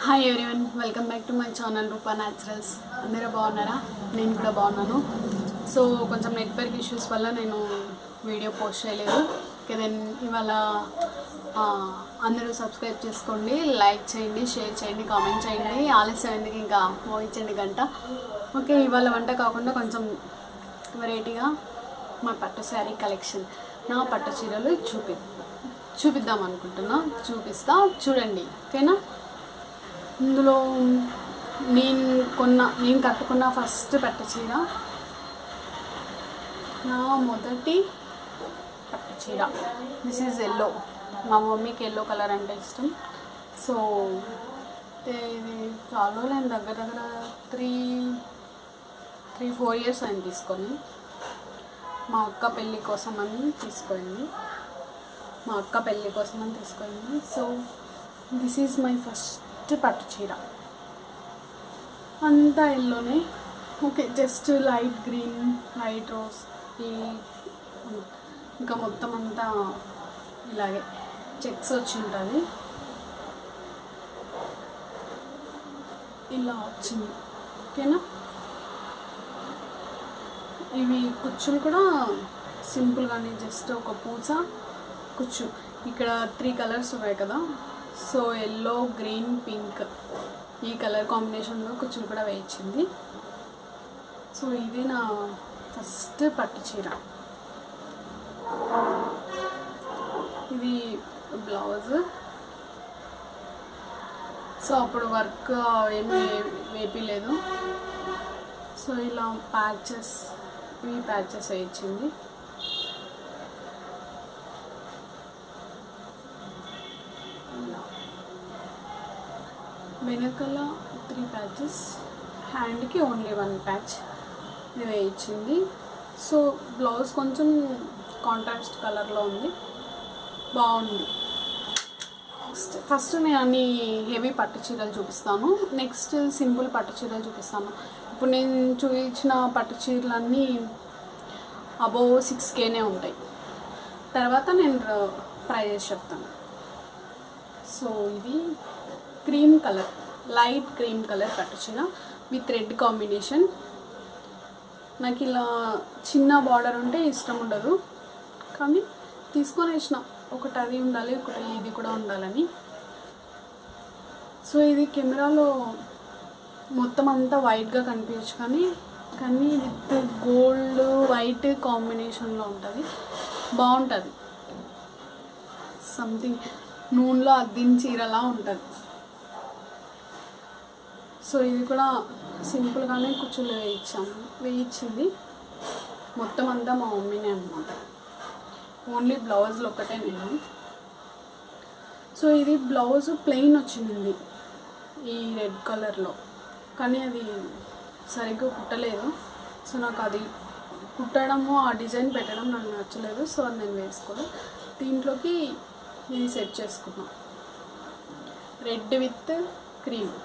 Hi everyone, welcome back to my channel Roopa naturals. అందరూ బాగున్నారా? నేను కూడా బాగున్నాను. సో కొంచెం నెట్వర్క్ ఇష్యూస్ వల్ల నేను వీడియో పోస్ట్ చేయలేదు. దెన్ ఇవాళ అందరూ సబ్స్క్రైబ్ చేసుకోండి, లైక్ చేయండి, షేర్ చేయండి, కామెంట్ చేయండి. ఆలస్యం ఎందుకు, ఇంకా మోగించండి గంట. ఓకే, ఇవాళ వంట కాకుండా కొంచెం వెరైటీగా మా పట్టు శారీ కలెక్షన్, నా పట్టు చీరలు చూపిద్దాం అనుకుంటున్నా. చూపిస్తా, చూడండి. ఓకేనా? ఇందులో నేను కట్టుకున్న ఫస్ట్ పట్టు చీర, నా మొదటి పట్టు చీర. This is yellow. మా మమ్మీకి ఎల్లో కలర్ అంటే ఇష్టం. సో ఇది చాలా నేను దగ్గర 3-4 ఇయర్స్ అయింది తీసుకొని. మా అక్క పెళ్ళి కోసం అని తీసుకుంది. So this is my first పట్టు చీర. అంతా ఎల్లోనే. Okay, just light green, light rose, ఇంకా మొత్తం అంతా ఇలాగే చెక్స్ వచ్చి ఉంటుంది. ఇలా వచ్చింది. ఓకేనా? ఇవి కుచ్చులు కూడా సింపుల్గానే, జస్ట్ ఒక పూస కుచ్చు. ఇక్కడ 3 కలర్స్ ఉన్నాయి కదా. సో ఎల్లో, గ్రీన్, పింక్, ఈ కలర్ కాంబినేషన్లో కుచ్చులు కూడా వేయించింది. సో ఇది నా ఫస్ట్ పట్టు చీర. ఇది బ్లౌజ్. సో అప్పుడు వర్క్ ఏమీ వేపిలేదు. సో ఇలా ప్యాచెస్ వేయించింది. వెనకాల 3 ప్యాచెస్, హ్యాండ్కి ఓన్లీ 1 ప్యాచ్ ఇది వేయించింది. సో బ్లౌజ్ కొంచెం కాంట్రాస్ట్ కలర్లో ఉంది, బాగుంది. ఫస్ట్ నేను అన్ని హెవీ పట్టు చీరలు చూపిస్తాను, నెక్స్ట్ సింపుల్ పట్టు చీరలు చూపిస్తాను. ఇప్పుడు నేను చూపించిన పట్టు చీరలన్నీ అబోవ్ 6Kనే ఉంటాయి. తర్వాత నేను ప్రైజెస్ చెప్తాను. సో ఇది cream colour, light cream colour పట్టు చీర విత్ రెడ్ కాంబినేషన్. నాకు ఇలా చిన్న బార్డర్ ఉంటే ఇష్టం ఉండదు, కానీ తీసుకొని వేసిన ఒకటి అది ఉండాలి, ఒకటి ఇది కూడా ఉండాలని. సో ఇది కెమెరాలో మొత్తం అంతా వైట్గా కనిపించచ్చు, కానీ విత్ గోల్డ్ వైట్ కాంబినేషన్లో ఉంటుంది, బాగుంటుంది. సంథింగ్ నూనెలో అద్దిన చీరలా ఉంటుంది. సో ఇది కూడా సింపుల్గానే కుచ్చులు వేయించింది. మొత్తం అంతా మా మమ్మీనే అన్నమాట, ఓన్లీ బ్లౌజ్లో ఒకటే నేను. సో ఇది బ్లౌజ్ ప్లెయిన్ వచ్చింది ఈ రెడ్ కలర్లో, కానీ అది సరిగ్గా కుట్టలేదు. సో నాకు అది కుట్టడము, ఆ డిజైన్ పెట్టడం నాకు నచ్చలేదు. సో అది నేను వేసుకోలేదు. దీంట్లోకి ఇది సెట్ చేసుకున్నా, red with cream,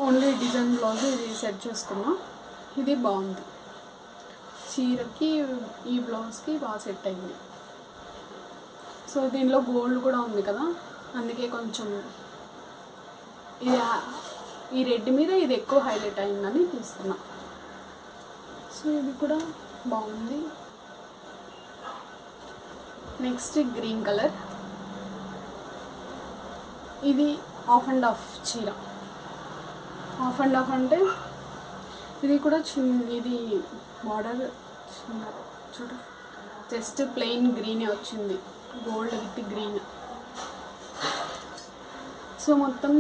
only design blouse ఇది సెట్ చేసుకున్నా. ఇది బాగుంది, చీరకి ఈ బ్లౌజ్కి బాగా సెట్ అయింది. సో దీనిలో గోల్డ్ కూడా ఉంది కదా, అందుకే కొంచెం ఇది ఈ రెడ్ మీద ఇది ఎక్కువ హైలైట్ అయిందని తీసుకున్నా. సో ఇది కూడా బాగుంది. Next green colour. ఇది హాఫ్ అండ్ హాఫ్ చీర. హాఫ్ అండ్ హాఫ్ అంటే ఇది కూడా ఇది బార్డర్ చిన్న చూడ, జస్ట్ ప్లెయిన్ గ్రీనే వచ్చింది, గోల్డ్ విత్ గ్రీన్. సో మొత్తం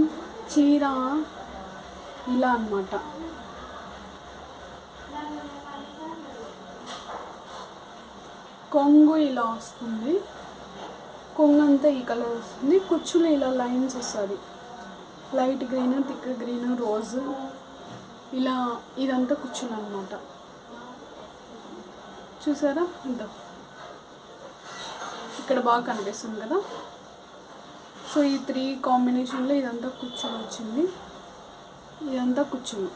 చీర ఇలా అన్నమాట. కొంగు ఇలా వస్తుంది, కొంగు అంతా ఈ కలర్ వస్తుంది, కుచ్చులు ఇలా లైన్స్ వస్తుంది, light green, thick green, rose, ఇలా ఇదంతా కుచ్చులు అన్నమాట. చూసారా? ఇంత ఇక్కడ బాగా కనిపిస్తుంది కదా. సో ఈ 3 కాంబినేషన్లో ఇదంతా కుచ్చులు వచ్చింది, ఇదంతా కుచ్చులు.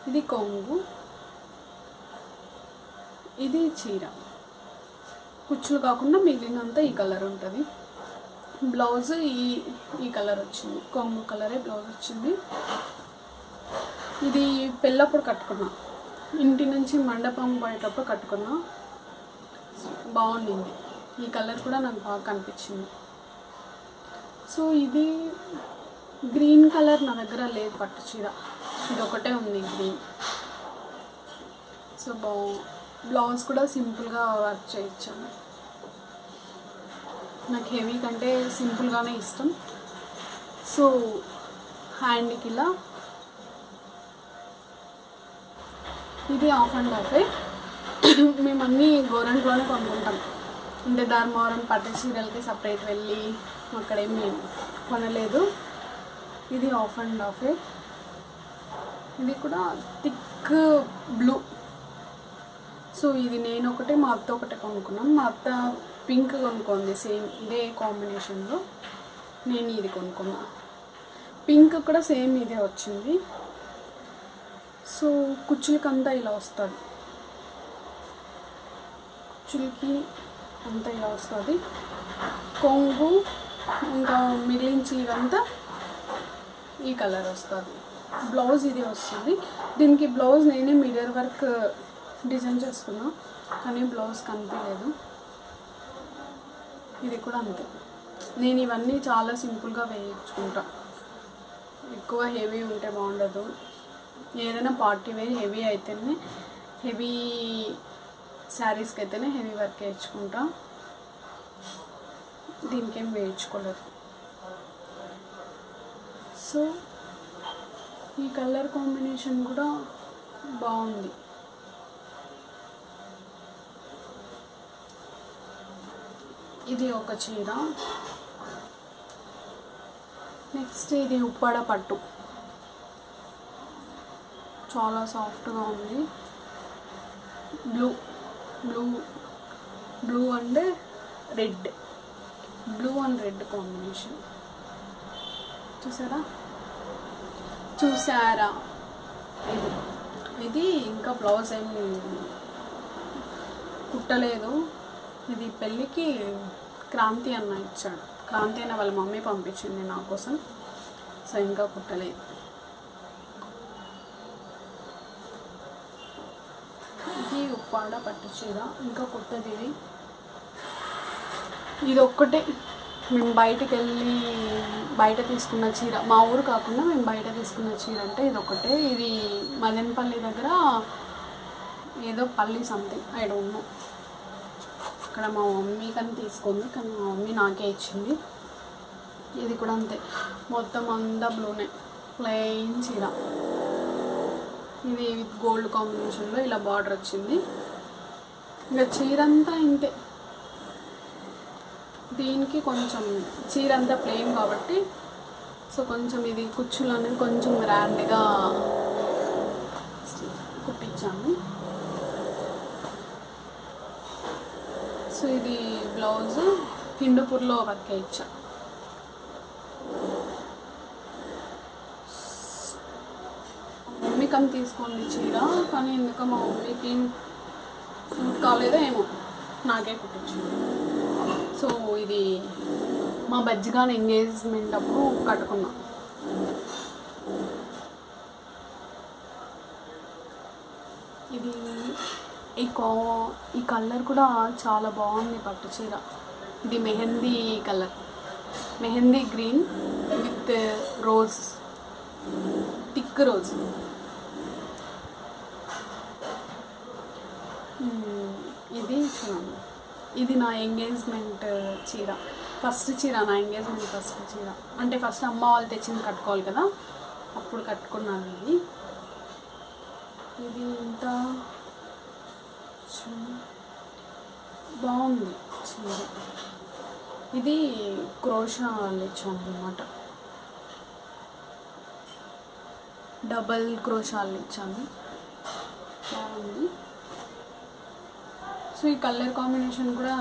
ఇది కొంగు, ఇది చీర. కుచ్చులు కాకుండా మిగిలినంతా ఈ కలర్ ఉంటుంది. బ్లౌజ్ ఈ కలర్ వచ్చింది, కొంగు కలరే బ్లౌజ్ వచ్చింది. ఇది పెళ్ళప్పుడు కట్టుకున్నా, ఇంటి నుంచి మండపం పోయేటప్పుడు కట్టుకున్నా, బాగుండింది. ఈ కలర్ కూడా నాకు బాగా కనిపించింది. సో ఇది గ్రీన్ కలర్ నా దగ్గర లేదు పట్టు చీర, ఇది ఒకటే ఉంది గ్రీన్. సో బ్లౌజ్ కూడా సింపుల్గా వర్క్ చేయించాను. నాకు హెవీ కంటే సింపుల్గానే ఇష్టం. సో హ్యాండ్కి ఇలా ఇది ఆఫ్ అండ్ ఆఫే. మేము అన్నీ గోరంట్లోనే కొనుక్కుంటాం, అంటే ధర్మవరం పట్టు చీరలకి సపరేట్ వెళ్ళి అక్కడేమి కొనలేదు. ఇది ఆఫ్ అండ్ ఆఫే. ఇది కూడా థిక్ బ్లూ. సో ఇది నేను ఒకటే, మా అత్త ఒకటే కొనుక్కున్నాం. మా అత్త పింక్ కొనుక్కుంది, సేమ్ ఇదే కాంబినేషన్లో. నేను ఇది కొనుక్కున్నా, పింక్ కూడా సేమ్ ఇదే వచ్చింది. సో కుచ్చులకి అంతా ఇలా వస్తుంది, కుచ్చులకి అంతా ఇలా వస్తుంది. కొంగు ఇంకా మిగిలించి ఇదంతా ఈ కలర్ వస్తుంది. బ్లౌజ్ ఇది వస్తుంది. దీనికి బ్లౌజ్ నేనే మిర్రర్ వర్క్ డిజైన్ చేసుకున్నా, కానీ బ్లౌజ్ కనిపించలేదు. ఇది కూడా అంతే. నేను ఇవన్నీ చాలా సింపుల్గా వేయించుకుంటా, ఎక్కువ హెవీ ఉంటే బాగుండదు. ఏదైనా పార్టీ వేర్ హెవీ అయితేనే, హెవీ శారీస్కి అయితేనే హెవీ వర్క్ వేయించుకుంటా, దీనికేం వేయించుకోలేదు. సో ఈ కలర్ కాంబినేషన్ కూడా బాగుంది. ఇది ఒక చీర. నెక్స్ట్ ఇది ఉప్పాడ పట్టు, చాలా సాఫ్ట్గా ఉంది. Blue blue blue and red, blue and red combination. చూసారా ఇది ఇంకా బ్లౌజ్ ఏమి కుట్టలేదు. ఇది పెళ్ళికి క్రాంతి అన్న ఇచ్చాడు, క్రాంతి అన్న వాళ్ళ మమ్మీ పంపించింది నా కోసం. సో ఇంకా కుట్టలేదు. ఇది ఉప్పాడ పట్టు చీర, ఇంకా కుట్టది. ఇది ఒక్కటే మేము బయటకు వెళ్ళి బయట తీసుకున్న చీర, మా ఊరు కాకుండా మేము బయట తీసుకున్న చీర అంటే ఇది ఒకటే. ఇది మదనపల్లి దగ్గర ఏదో పల్లి సంథింగ్, ఐ డోంట్ నో. అక్కడ మా మమ్మీ కానీ తీసుకుంది, కానీ మా మమ్మీ నాకే ఇచ్చింది. ఇది కూడా అంతే, మొత్తం అంతా బ్లూనే, ప్లెయిన్ చీర. ఇది విత్ గోల్డ్ కాంబినేషన్లో ఇలా బార్డర్ వచ్చింది. ఇంకా చీర అంతా ఇంతే. దీనికి కొంచెం చీర అంతా ప్లెయిన్ కాబట్టి సో కొంచెం ఇది కుచ్చులు అనేది కొంచెం గ్రాండ్గా కుట్టించాను. సో ఇది బ్లౌజ్ హిందూపూర్లో వర్క్ ఇచ్చా. మమ్మీకి అని తీసుకోండి చీర, కానీ ఎందుకో మా మమ్మీకి సూట్ కాలేదో ఏమో, నాకే కుట్టించింది. సో ఇది మా బజ్జిగాన్ ఎంగేజ్మెంట్ అప్పుడు కట్టుకున్నా. ఇది ఈ కలర్ కూడా చాలా బాగుంది పట్టు చీర. ఇది mehndi colour, mehndi green with rose, thick rose. ఇది చూడండి, ఇది నా ఎంగేజ్మెంట్ చీర, ఫస్ట్ చీర, నా ఎంగేజ్మెంట్ ఫస్ట్ చీర. అంటే ఫస్ట్ అమ్మ వాళ్ళు తెచ్చింది కట్టుకోవాలి కదా, అప్పుడు కట్టుకున్నాను. ఇది ఇంత బాగుంది చీర. ఇది క్రోషా ఇచ్చాను అనమాట, డబల్ క్రోషాలు ఇచ్చాను, బాగుంది. సో ఈ కలర్ కాంబినేషన్ కూడా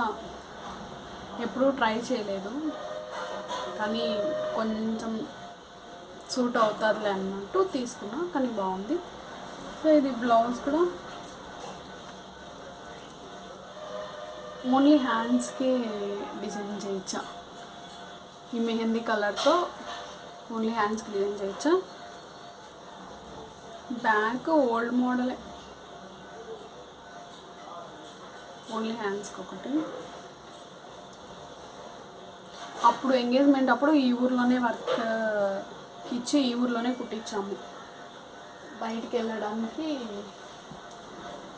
ఎప్పుడూ ట్రై చేయలేదు, కానీ కొంచెం సూట్ అవుతుందిలే అన్నట్టు తీసుకున్నా, కానీ బాగుంది. సో ఇది బ్లౌజ్ కూడా ఓన్లీ హ్యాండ్స్కే డిజైన్ చేయించా. ఈ మెహందీ కలర్తో ఓన్లీ హ్యాండ్స్కి డిజైన్ చేయొచ్చు. బ్యాక్ ఓల్డ్ మోడలే, ఓన్లీ హ్యాండ్స్కి ఒకటి. అప్పుడు ఎంగేజ్మెంట్ అప్పుడు ఈ ఊర్లోనే వర్క్ ఇచ్చి ఈ ఊర్లోనే కుట్టించాము. బయటికి వెళ్ళడానికి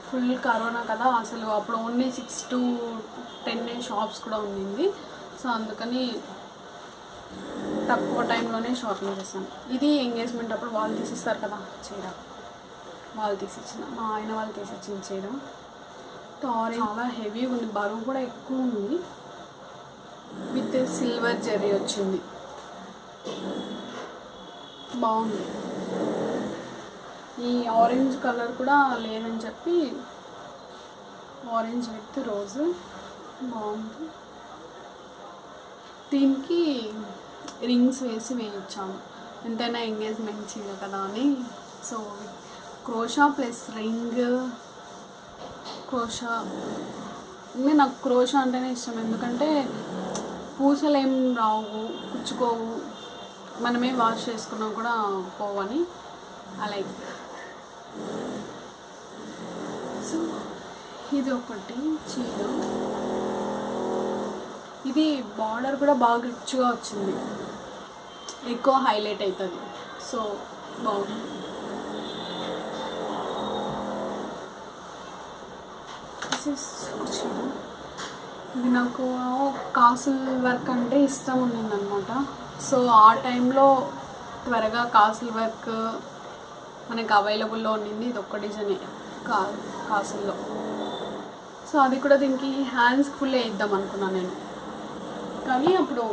ఫుల్ కరోనా కదా, అసలు అప్పుడు ఓన్లీ 6 to 10 షాప్స్ కూడా ఉండింది. సో అందుకని తక్కువ టైంలోనే షాపింగ్ చేశాను. ఇది ఎంగేజ్మెంట్ అప్పుడు వాళ్ళు తీసిస్తారు కదా చీర, వాళ్ళు తీసిచ్చిన, మా ఆయన వాళ్ళు తీసిచ్చిన చీర. ఆరెంజ్ చాలా హెవీగా ఉంది, బరువు కూడా ఎక్కువ ఉంది. విత్ సిల్వర్ జరీ వచ్చింది, బాగుంది. ఈ ఆరెంజ్ కలర్ కూడా లేదని చెప్పి ఆరెంజ్ విత్ రోజ్ బాగుంది. దీనికి రింగ్స్ వేయించాము, ఎంతైనా ఎంగేజ్మెంట్ చీర కదా అని. So crochet plus ring, crochet నాకు క్రోషా అంటేనే ఇష్టం, ఎందుకంటే పూసలు ఏం రావు, కుచ్చుకోవు, మనమే వాష్ చేసుకున్నా కూడా పోవని ఐ లైక్. సో ఇది ఒకటి చీర, ఇది బార్డర్ కూడా బాగా రిచ్గా వచ్చింది, ఎక్కువ హైలైట్ అవుతుంది. సో బాగుంది. చీర ఇది నాకు కాసుల వర్క్ అంటే ఇష్టం ఉండిందనమాట. సో ఆ టైంలో త్వరగా కాసుల వర్క్ మనకి అవైలబుల్లో ఉండింది. ఇది ఒక్క డిజైనే కాసుల్లో. సో అది కూడా దీనికి హ్యాండ్స్కి ఫుల్ వేద్దాం అనుకున్నాను నేను, కానీ అప్పుడు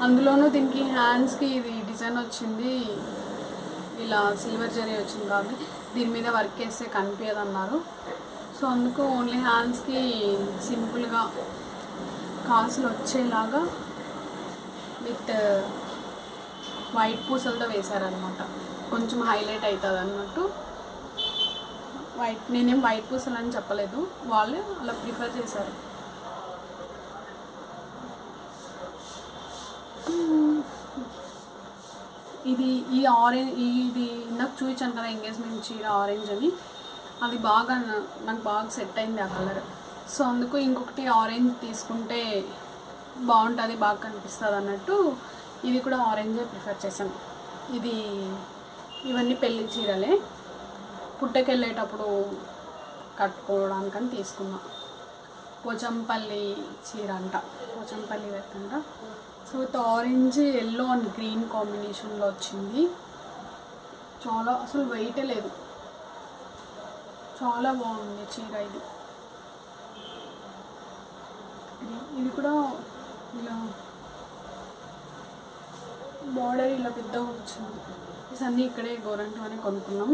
అందులోనూ దీనికి హ్యాండ్స్కి ఇది డిజైన్ వచ్చింది, ఇలా సిల్వర్ జరీ వచ్చింది కాబట్టి దీని మీద వర్క్ వేస్తే కనిపించదు అన్నారు. సో అందుకు ఓన్లీ హ్యాండ్స్కి సింపుల్గా కాసులు వచ్చేలాగా విత్ వైట్ పూసలతో వేశారనమాట, కొంచెం హైలైట్ అవుతుంది అన్నట్టు. నేనేం వైట్ పూసలు అని చెప్పలేదు, వాళ్ళు అలా ప్రిఫర్ చేశారు. ఇది ఈ ఆరెంజ్, ఇది నాకు చూపించాను కదా ఎంగేజ్మెంట్ చీర ఆరెంజ్ అని, అది బాగా నాకు బాగా సెట్ అయింది ఆ కలర్. సో అందుకు ఇంకొకటి ఆరెంజ్ తీసుకుంటే బాగుంటుంది, బాగా కనిపిస్తుంది అన్నట్టు ఇది కూడా ఆరెంజే ప్రిఫర్ చేశాను. ఇవన్నీ పెళ్లి చీరలే, పుట్టకెళ్ళేటప్పుడు కట్టుకోవడానికని తీసుకున్నా. పోచంపల్లి చీర అంట, పోచంపల్లి వెళ్తుంట. So with orange, yellow and green కాంబినేషన్లో వచ్చింది. చాలా అసలు వెయిటే లేదు, చాలా బాగుంది చీర. ఇది కూడా ఇలా బార్డర్ ఇలా పెద్దగా వచ్చింది. ఇవన్నీ ఇక్కడే గోరంట్లోనే కొనుక్కున్నాం.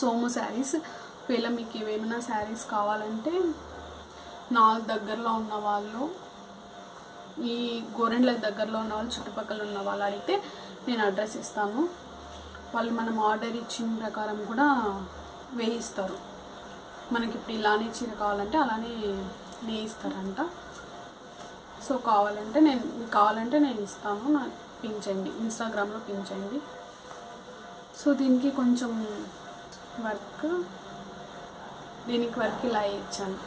సోము శారీస్. ఒకవేళ మీకు ఏమైనా శారీస్ కావాలంటే నాకు దగ్గరలో ఉన్న వాళ్ళు, ఈ గోరెంట్లకు దగ్గరలో ఉన్న వాళ్ళు, చుట్టుపక్కల ఉన్న వాళ్ళు అడిగితే నేను అడ్రస్ ఇస్తాను. వాళ్ళు మనం ఆర్డర్ ఇచ్చిన ప్రకారం కూడా వేయిస్తారు. మనకి ఇప్పుడు ఇలానే చీర కావాలంటే అలానే వేయిస్తారంట. సో మీకు కావాలంటే నేను ఇస్తాను, నాకు పిన్ చేయండి, ఇన్స్టాగ్రామ్లో పిన్ చేయండి. సో దీనికి కొంచెం దీనికి వర్క్ ఇలా ఇచ్చాను.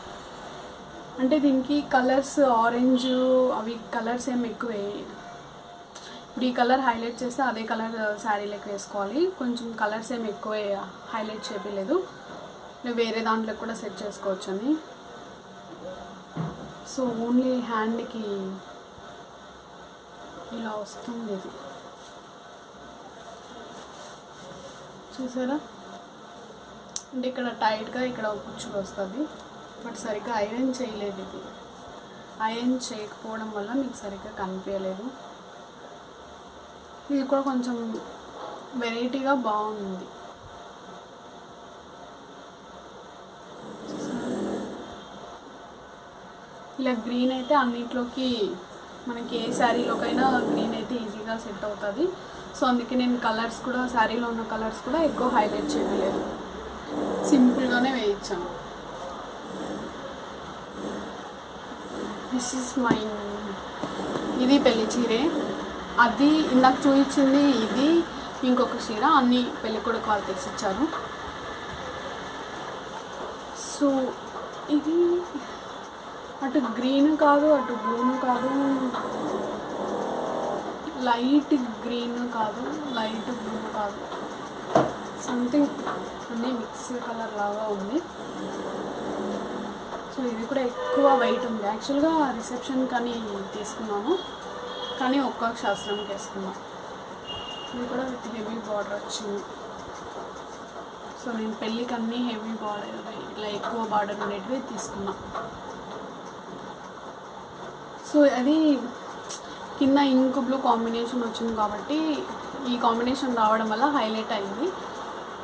అంటే దీనికి కలర్స్ ఆరెంజ్ అవి కలర్స్ ఏమి ఎక్కువే. ఇప్పుడు ఈ కలర్ హైలైట్ చేస్తే అదే కలర్ శారీలోకి వేసుకోవాలి. కొంచెం కలర్స్ ఏమి ఎక్కువ హైలైట్ చేయలేదు, వేరే దాంట్లో కూడా సెట్ చేసుకోవచ్చు అని. సో ఓన్లీ హ్యాండ్కి ఇలా వస్తుంది. ఇది చూసారా, అంటే ఇక్కడ టైట్గా ఇక్కడ కుచ్చులు వస్తుంది, బట్ సరిగ్గా ఐరన్ చేయలేదు. ఇది ఐరన్ చేయకపోవడం వల్ల మీకు సరిగ్గా కనిపించలేదు. ఇది కూడా కొంచెం వెరైటీగా బాగుంది. ఇలా గ్రీన్ అయితే అన్నింటిలోకి మనకి ఏ శారీలోకైనా గ్రీన్ అయితే ఈజీగా సెట్ అవుతుంది. సో అందుకే నేను కలర్స్ కూడా, శారీలో ఉన్న కలర్స్ కూడా ఎక్కువ హైలైట్ చేయలేదు, సింపుల్గానే వేయించాను. దిస్ ఈజ్ మై, ఇది పెళ్లి చీరే. అది ఇందాక చూపించింది ఇది ఇంకొక చీర, అన్నీ పెళ్ళి కొడుకు వాళ్ళు తెచ్చిచ్చారు. సో ఇది అటు గ్రీన్ కాదు, అటు బ్లూ కాదు, లైట్ గ్రీన్ కాదు, లైట్ బ్లూ కాదు, సంథింగ్ అన్నీ మిక్స్ కలర్ లాగా ఉంది. సో ఇది కూడా ఎక్కువ వైట్ ఉంది. యాక్చువల్గా రిసెప్షన్ కానీ తీసుకున్నాను, కానీ ఒక్క శాస్త్రంకి వేసుకున్నాను. ఇది కూడా విత్ హెవీ బార్డర్ వచ్చింది. సో నేను పెళ్ళికి అన్నీ హెవీ బార్డర్, ఇట్లా ఎక్కువ బార్డర్ ఉండేటివి తీసుకున్నా. సో అది కింద ఇంక్ బ్లూ కాంబినేషన్ వచ్చింది కాబట్టి ఈ కాంబినేషన్ రావడం వల్ల హైలైట్ అయింది.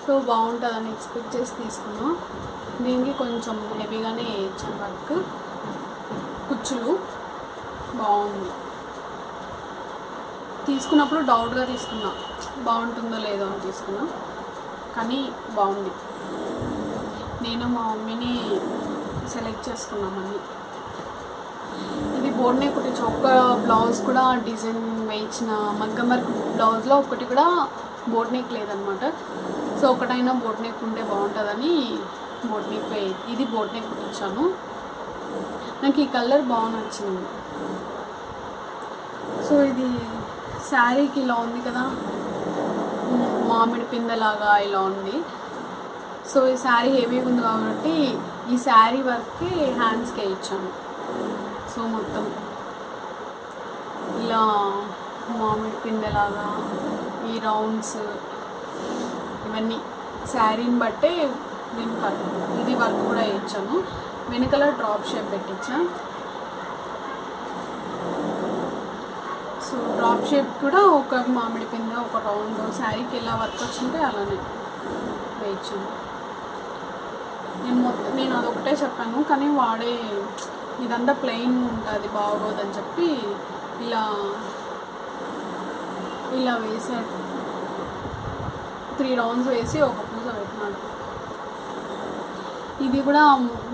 సో బాగుంటుందని ఎక్స్పెక్ట్ చేసి తీసుకున్నాం. దీనికి కొంచెం హెవీగానే ఇచ్చాను వర్క్, కుచ్చులు బాగుంది. తీసుకున్నప్పుడు డౌట్గా తీసుకున్నా, బాగుంటుందో లేదో అని తీసుకున్నా, కానీ బాగుంది. నేను మా మమ్మీని సెలెక్ట్ చేసుకున్నామని. ఇది బోర్డ్ నెక్ కుట్టించిన ఒక్క బ్లౌజ్ కూడా డిజైన్ వేయించిన మగ్గం వర్క్ బ్లౌజ్లో ఒకటి కూడా బోర్డ్ నెక్ లేదనమాట. సో ఒకటైనా బోర్డ్ నెక్ ఉంటే బాగుంటుందని బోర్డ్ నెక్ ఇది బోర్డ్ నెక్ కుట్టించాను. నాకు ఈ కలర్ బాగా నచ్చింది. సో ఇది శారీకి ఇలా ఉంది కదా, మామిడి పిందెలాగా ఇలా ఉంది. సో ఈ శారీ హెవీగా ఉంది కాబట్టి ఈ శారీ వర్క్కి హ్యాండ్స్కే ఇచ్చాను. సో మొత్తం ఇలా మామిడి పిందెలాగా ఈ రౌండ్స్ ఇవన్నీ శారీని బట్టే నేను ఇది వర్క్ కూడా ఇచ్చాను. వెనకాల డ్రాప్ షేప్ పెట్టించా. సో డ్రాప్ షేప్ కూడా ఒక మామిడి పిందె, ఒక రౌండ్ శారీకి ఎలా వర్క్ వచ్చింటే అలానే వేయించాను. నేను అదొకటే చెప్పాను, కానీ వాడే ఇదంతా ప్లెయిన్ ఉంటుంది బాగోదని చెప్పి ఇలా వేసాడు. 3 రౌండ్స్ వేసి ఒక పూస పెట్టినాడు. ఇది కూడా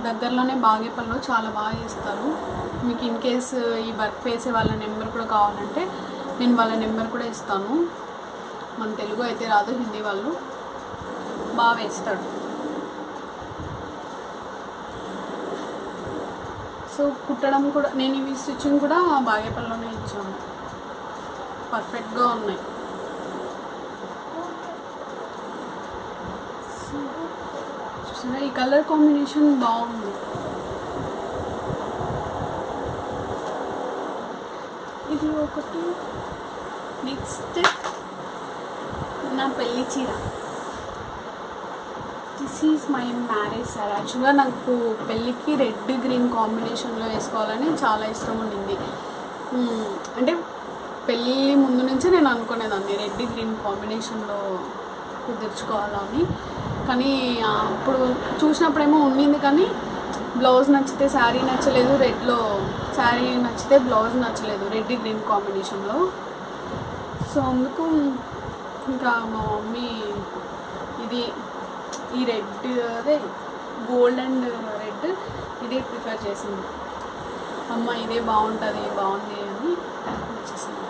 దగ్గరలోనే బాగేపల్లిలో చాలా బాగా చేస్తారు. మీకు ఇన్ కేసు ఈ వర్క్ వేసే వాళ్ళ నెంబర్ కూడా కావాలంటే నేను వాళ్ళ నెంబర్ కూడా ఇస్తాను. మన తెలుగు అయితే రాదు, హిందీ వాళ్ళు బాగా వేస్తాడు. సో కుట్టడం కూడా నేను ఇవి స్టిచ్చింగ్ కూడా బాగేపల్లిలోనే ఇచ్చాను. పర్ఫెక్ట్గా ఉన్నాయి. చూసారా, ఈ కలర్ కాంబినేషన్ బాగుంది. ఇది ఒకటి. నెక్స్ట్ నా పెళ్ళి చీర. This is my marriage sir. యాక్చువల్గా నాకు పెళ్ళికి రెడ్ గ్రీన్ కాంబినేషన్లో వేసుకోవాలని చాలా ఇష్టం ఉండింది. అంటే పెళ్ళి ముందు నుంచే నేను అనుకునేదాన్ని రెడ్ గ్రీన్ కాంబినేషన్లో కుదుర్చుకోవాలని. కానీ అప్పుడు చూసినప్పుడేమో ఉండింది, కానీ బ్లౌజ్ నచ్చితే శారీ నచ్చలేదు, రెడ్లో శారీ నచ్చితే బ్లౌజ్ నచ్చలేదు రెడ్ గ్రీన్ కాంబినేషన్లో. సో అందుకు ఇంకా మా మమ్మీ ఈ రెడ్, అదే గోల్డ్ అండ్ రెడ్ ఇదే ప్రిఫర్ చేసింది. అమ్మ ఇదే బాగుంది అని వచ్చేసింది.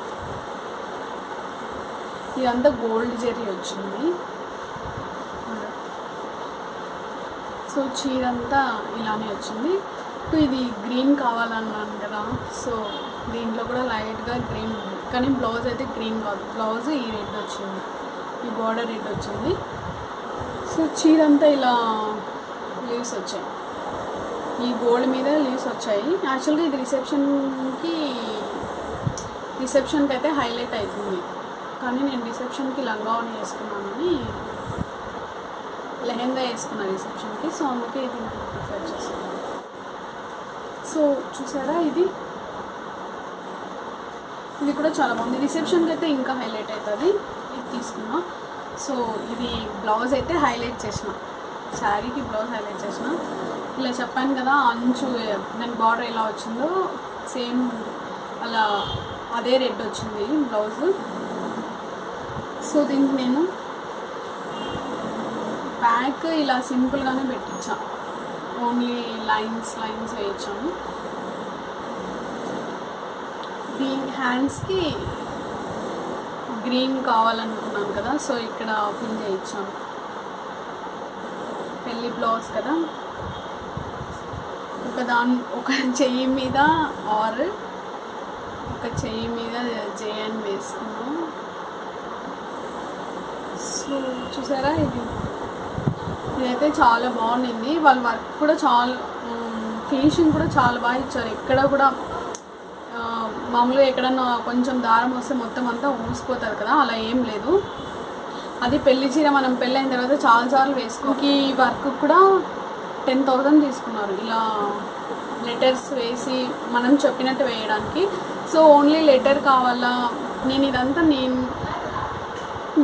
ఇదంతా గోల్డ్ జెరీ వచ్చింది. సో చీర అంతా ఇలానే వచ్చింది. ఇది గ్రీన్ కావాలన్నాను కదా, సో దీంట్లో కూడా లైట్గా గ్రీన్ ఉంది, కానీ బ్లౌజ్ అయితే గ్రీన్ కాదు. బ్లౌజ్ ఈ రెడ్ వచ్చింది, ఈ బార్డర్ రెడ్ వచ్చింది. సో చీర అంతా ఇలా లీవ్స్ వచ్చాయి, ఈ గోల్డ్ మీద లీవ్స్ వచ్చాయి. యాక్చువల్గా ఇది రిసెప్షన్కి అయితే హైలైట్ అవుతుంది, కానీ నేను రిసెప్షన్కి లంగావని వేసుకున్నానని లెహెంగా వేసుకున్నాను రిసెప్షన్కి. సో అందుకే ఇది ప్రిఫర్ చేస్తున్నాను. సో చూసారా, ఇది కూడా చాలా బాగుంది. రిసెప్షన్కి అయితే ఇంకా హైలైట్ అవుతుంది. ఇది తీసుకున్నా. సో ఇది బ్లౌజ్ అయితే హైలైట్ చేసిన, శారీకి బ్లౌజ్ హైలైట్ చేసిన. ఇలా చెప్పాను కదా, అంచు దాని బార్డర్ ఎలా వచ్చిందో సేమ్ అలా అదే రెడ్ వచ్చింది బ్లౌజ్. సో దీనికి నేను బ్యాక్ ఇలా సింపుల్గానే పెట్టించా, ఓన్లీ లైన్స్ వేయించాను. దీని హ్యాండ్స్కి గ్రీన్ కావాలనుకున్నాను కదా, సో ఇక్కడ ఫిల్ చేయించాను. పెళ్ళి బ్లౌజ్ కదా, ఒక చెయ్యి మీద ఆర్ ఒక చెయ్యి మీద జేఎన్ వేసుకున్నాం. సో చూసారా, ఇదైతే చాలా బాగుండింది. వాళ్ళ వర్క్ కూడా చాలా, ఫినిషింగ్ కూడా చాలా బాగా ఇచ్చారు. ఎక్కడ కూడా మామూలుగా ఎక్కడన్నా కొంచెం దారం వస్తే మొత్తం అంతా ఊసిపోతుంది కదా, అలా ఏం లేదు. అది పెళ్లి చీర మనం పెళ్ళి అయిన తర్వాత చాలాసార్లు వేసుకోకి. ఈ వర్క్ కూడా 10,000 తీసుకున్నారు ఇలా లెటర్స్ వేసి మనం చెప్పినట్టు వేయడానికి. సో ఓన్లీ లెటర్ కావాలా, ఇదంతా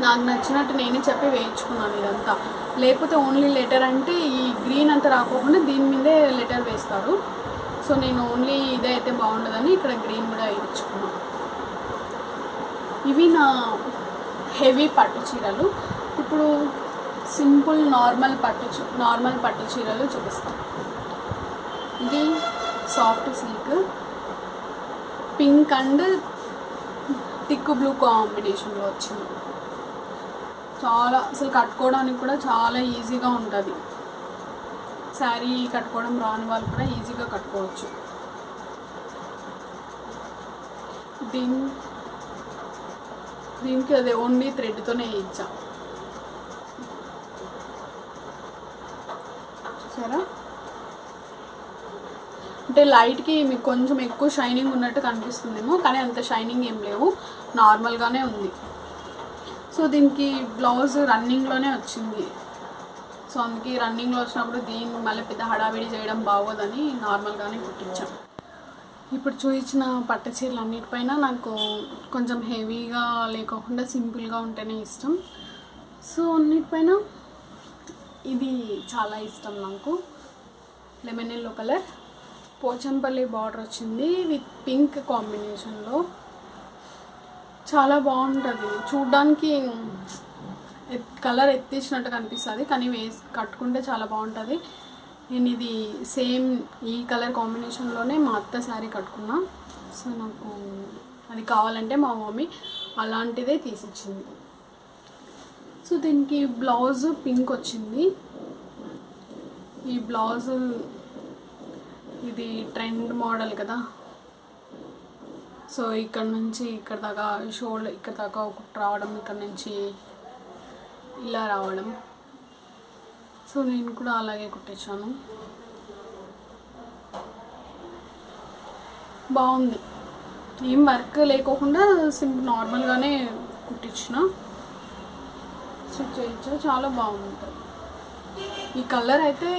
నాకు నచ్చినట్టు నేనే చెప్పి వేయించుకున్నాను ఇదంతా. లేకపోతే ఓన్లీ లెటర్ అంటే ఈ గ్రీన్ అంతా రాకోకుండా దీని మీదే లెటర్ వేస్తారు. సో నేను ఓన్లీ ఇదే అయితే బాగుండదని ఇక్కడ గ్రీన్ కూడా వేయించుకున్నాను. ఇవి నా హెవీ పట్టు చీరలు. ఇప్పుడు సింపుల్ నార్మల్ పట్టు చీరలు చూపిస్తాను. ఇది soft silk, pink and thick blue కాంబినేషన్లో వచ్చింది. చాలా అసలు కట్టుకోవడానికి కూడా చాలా ఈజీగా ఉంటుంది. శారీ కట్టుకోవడం రాని వాళ్ళు కూడా ఈజీగా కట్టుకోవచ్చు. దీనికి అదే ఓన్లీ థ్రెడ్తోనే ఇచ్చా. చూసారా, అంటే లైట్కి మీకు కొంచెం ఎక్కువ షైనింగ్ ఉన్నట్టు కనిపిస్తుందేమో, కానీ అంత షైనింగ్ ఏం లేవు, నార్మల్గానే ఉంది. సో దీనికి బ్లౌజ్ రన్నింగ్లోనే వచ్చింది. సో అందుకే రన్నింగ్లో వచ్చినప్పుడు దీన్ని మళ్ళీ పెద్ద హడావిడి చేయడం బాగోదని నార్మల్గానే కుట్టించాం. ఇప్పుడు చూపించిన పట్టు చీరలు అన్నిటిపైన నాకు కొంచెం హెవీగా లేకోకుండా సింపుల్గా ఉంటేనే ఇష్టం. సో అన్నిటిపైన ఇది చాలా ఇష్టం నాకు. Lemon yellow colour, Pochampally border వచ్చింది విత్ పింక్ కాంబినేషన్లో. చాలా బాగుంటుంది చూడ్డానికి, కలర్ ఎత్తేసినట్టు కనిపిస్తుంది, కానీ కట్టుకుంటే చాలా బాగుంటుంది. నేను ఇది సేమ్ ఈ కలర్ కాంబినేషన్లోనే మా అత్త శారీ కట్టుకున్నా. సో నాకు అది కావాలంటే మా మమ్మీ అలాంటిదే తీసిచ్చింది. సో దీనికి బ్లౌజ్ పింక్ వచ్చింది. ఈ బ్లౌజ్ ఇది ట్రెండ్ మోడల్ కదా, సో ఇక్కడ నుంచి ఇక్కడ దాకా షోల్డర్ ఇక్కడ దాకా ఒకటి రావడం, ఇక్కడ నుంచి ఇలా రావడం. సో నేను కూడా అలాగే కుట్టించాను. బాగుంది, ఏం వర్క్ లేకోకుండా సింపుల్ నార్మల్గానే కుట్టించిన. స్టిచ్ చేయించా, చాలా బాగుంటుంది. ఈ కలర్ అయితే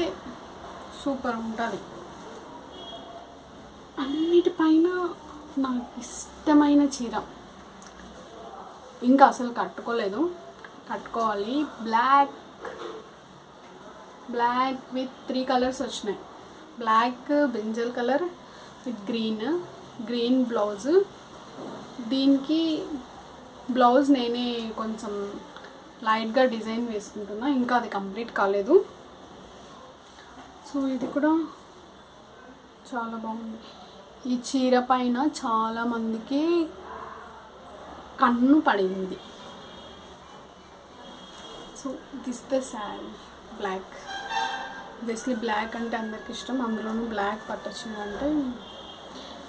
సూపర్ ఉంటుంది. అన్నిటిపైన నాకు ఇష్టమైన చీర, ఇంకా అసలు కట్టుకోలేదు, కట్టుకోవాలి. బ్లాక్ విత్ 3 కలర్స్ వచ్చినాయి. Black, brinjal colour with green blouse. దీనికి బ్లౌజ్ నేనే కొంచెం లైట్గా డిజైన్ వేసుకుంటున్నా, ఇంకా అది కంప్లీట్ కాలేదు. సో ఇది కూడా చాలా బాగుంది. ఈ చీర పైన చాలామందికి కన్ను పడింది. So this the sari black. Basically black అంటే అందరికి ఇష్టం, అందులోనూ బ్లాక్ పట్టొచ్చింది. అంటే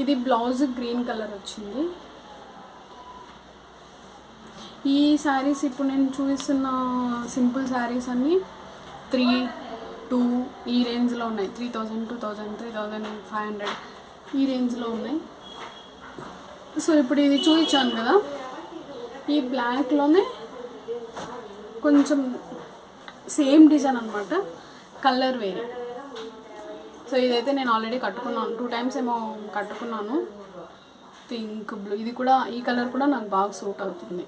ఇది బ్లౌజ్ గ్రీన్ కలర్ వచ్చింది. ఈ శారీస్ ఇప్పుడు నేను చూపిస్తున్న సింపుల్ శారీస్ అన్నీ 3,200 ఈ రేంజ్లో ఉన్నాయి. 3,000, 2,000, 3,500 ఈ రేంజ్లో ఉన్నాయి. సో ఇప్పుడు ఇది చూపించాను కదా, ఈ బ్లాక్లోనే కొంచెం సేమ్ డిజైన్ అనమాట, కలర్ వేరే. సో ఇదైతే నేను ఆల్రెడీ కట్టుకున్నాను, 2 times ఏమో కట్టుకున్నాను. పింక్ బ్లూ, ఇది కూడా ఈ కలర్ కూడా నాకు బాగా సూట్ అవుతుంది.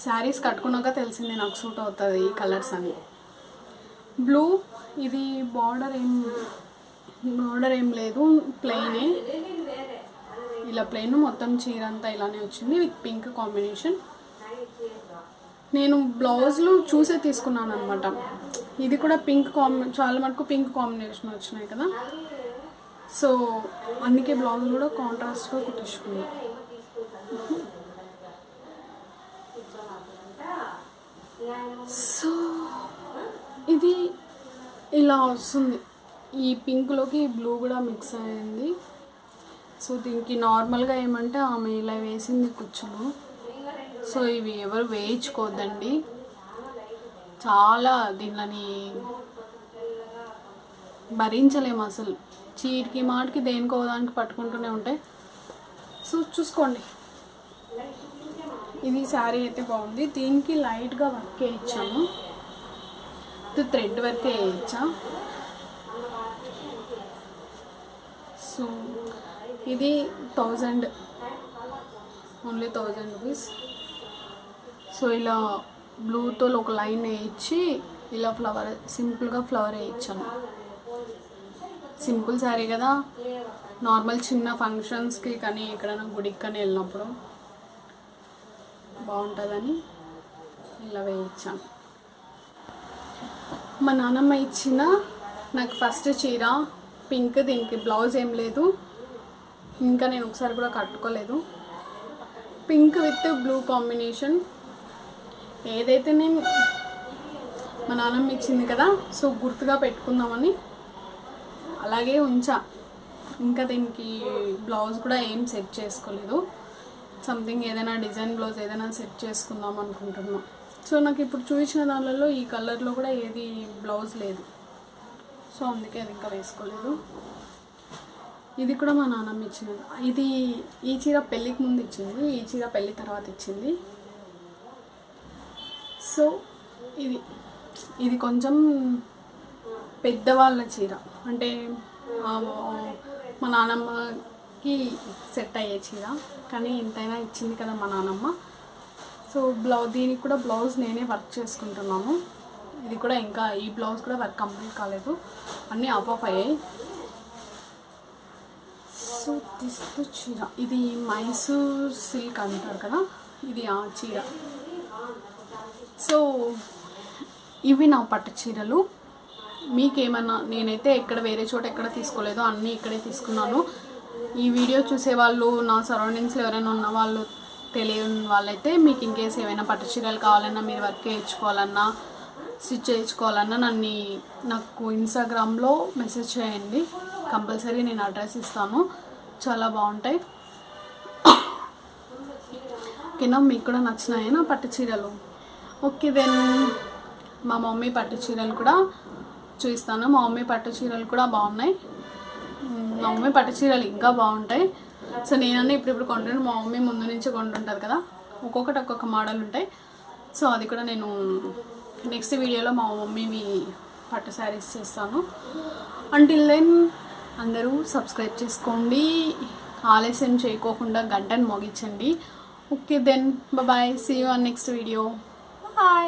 శారీస్ కట్టుకున్నాక తెలిసింది నాకు సూట్ అవుతుంది ఈ కలర్స్ అన్నీ. బ్లూ, ఇది బార్డర్ ఏం లేదు, ప్లెయినే, ఇలా ప్లెయిన్, మొత్తం చీర అంతా ఇలానే వచ్చింది విత్ పింక్ కాంబినేషన్. నేను బ్లౌజ్లు చూసే తీసుకున్నాను అనమాట. ఇది కూడా పింక్ చాలా మటుకు పింక్ కాంబినేషన్ వచ్చినాయి కదా. సో అందుకే బ్లౌజ్ కూడా కాంట్రాస్ట్గా కుట్టించుకున్నాను. సో ఇది ఇలా వస్తుంది. ఈ పింక్లోకి బ్లూ కూడా మిక్స్ అయింది. సో దీనికి నార్మల్గా ఏమంటే ఆమె ఇలా వేసింది కుచ్చులు. సో ఇవి ఎవరు వేయించుకోవద్దండి, చాలా దీనిని భరించలేము అసలు. చీటికి మాటికి దేనికో దానికి పట్టుకుంటూనే ఉంటాయి. సో చూసుకోండి. ఇది శారీ అయితే బాగుంది. దీనికి లైట్గా వర్క్ వేయించాము, ఇది థ్రెడ్ వర్క్ వేయించా. సో ఇది 1000, ఓన్లీ 1000 రూపీస్. సో ఇలా బ్లూతో ఒక లైన్ వేయించి ఇలా ఫ్లవర్, సింపుల్గా ఫ్లవర్ వేయించాను. సింపుల్ శారీ కదా, నార్మల్ చిన్న ఫంక్షన్స్కి కానీ ఎక్కడైనా గుడికి కానీ వెళ్ళినప్పుడు బాగుంటుందని ఇలా వేయించాను. మా నాన్నమ్మ ఇచ్చిన నాకు ఫస్ట్ చీర పింక్, దీనికి బ్లౌజ్ ఏం లేదు, ఇంకా నేను ఒకసారి కూడా కట్టుకోలేదు. Pink with blue combination. ఏదైతే నేను మా నాన్నమ్మ ఇచ్చింది కదా, సో గుర్తుగా పెట్టుకుందామని అలాగే ఉంచా. ఇంకా దీనికి బ్లౌజ్ కూడా ఏం సెట్ చేసుకోలేదు. సంథింగ్ ఏదైనా డిజైన్ బ్లౌజ్ ఏదైనా సెట్ చేసుకుందాం అనుకుంటున్నాం. సో నాకు ఇప్పుడు చూపించిన దానిలో ఈ కలర్లో కూడా ఏది బ్లౌజ్ లేదు. సో అందుకే అది ఇంకా వేసుకోలేదు. ఇది కూడా మా నాన్నమ్మ ఇచ్చినది. ఇది ఈ చీర పెళ్ళికి ముందు ఇచ్చింది, ఈ చీర పెళ్ళి తర్వాత ఇచ్చింది. సో ఇది కొంచెం పెద్దవాళ్ళ చీర, అంటే మా నాన్నమ్మకి సెట్ అయ్యే చీర, కానీ ఎంతైనా ఇచ్చింది కదా మా నాన్నమ్మ. సో దీనికి కూడా బ్లౌజ్ నేనే వర్క్ చేసుకుంటున్నాను. ఇది కూడా ఇంకా ఈ బ్లౌజ్ కూడా వర్క్ కంప్లీట్ కాలేదు, అన్నీ ఆఫ్ అయ్యాయి. సో తీస్తూ చీర, ఇది మైసూర్ సిల్క్ అంటారు కదా, ఇది ఆ చీర. సో ఇవి నా పట్టు చీరలు. మీకేమన్నా, నేనైతే ఎక్కడ వేరే చోట ఎక్కడ తీసుకోలేదు, అన్నీ ఇక్కడే తీసుకున్నాను. ఈ వీడియో చూసేవాళ్ళు నా సరౌండింగ్స్లో ఎవరైనా ఉన్న వాళ్ళు, తెలియని వాళ్ళైతే మీకు ఇన్కేస్ ఏమైనా పట్టు చీరలు కావాలన్నా, మీరు వర్క్ వేయించుకోవాలన్నా, స్టిచ్ చేయించుకోవాలన్నా నాకు ఇన్స్టాగ్రామ్లో మెసేజ్ చేయండి. కంపల్సరీ నేను అడ్రస్ ఇస్తాను. చాలా బాగుంటాయి. ఓకేనా, మీకు కూడా నచ్చినాయి నా పట్టు చీరలు? ఓకే దెన్ మా మమ్మీ పట్టు చీరలు కూడా చూపిస్తాను. మా మమ్మీ పట్టు చీరలు కూడా బాగున్నాయి. మా మమ్మీ పట్టు చీరలు ఇంకా బాగుంటాయి. సో నేనన్నా ఇప్పుడు కొంటున్నాను, మా మమ్మీ ముందు నుంచి కొంటుంటుంది కదా, ఒక్కొక్కటి ఒక్కొక్క మోడల్ ఉంటాయి. సో అది కూడా నేను నెక్స్ట్ వీడియోలో మా మమ్మీవి పట్టు శారీస్ చేస్తాను. అంటిల్ దెన్ అందరూ సబ్స్క్రైబ్ చేసుకోండి, ఆలస్యం చేయకోకుండా గంటను మోగించండి. Okay then bye, see you on next video. Bye.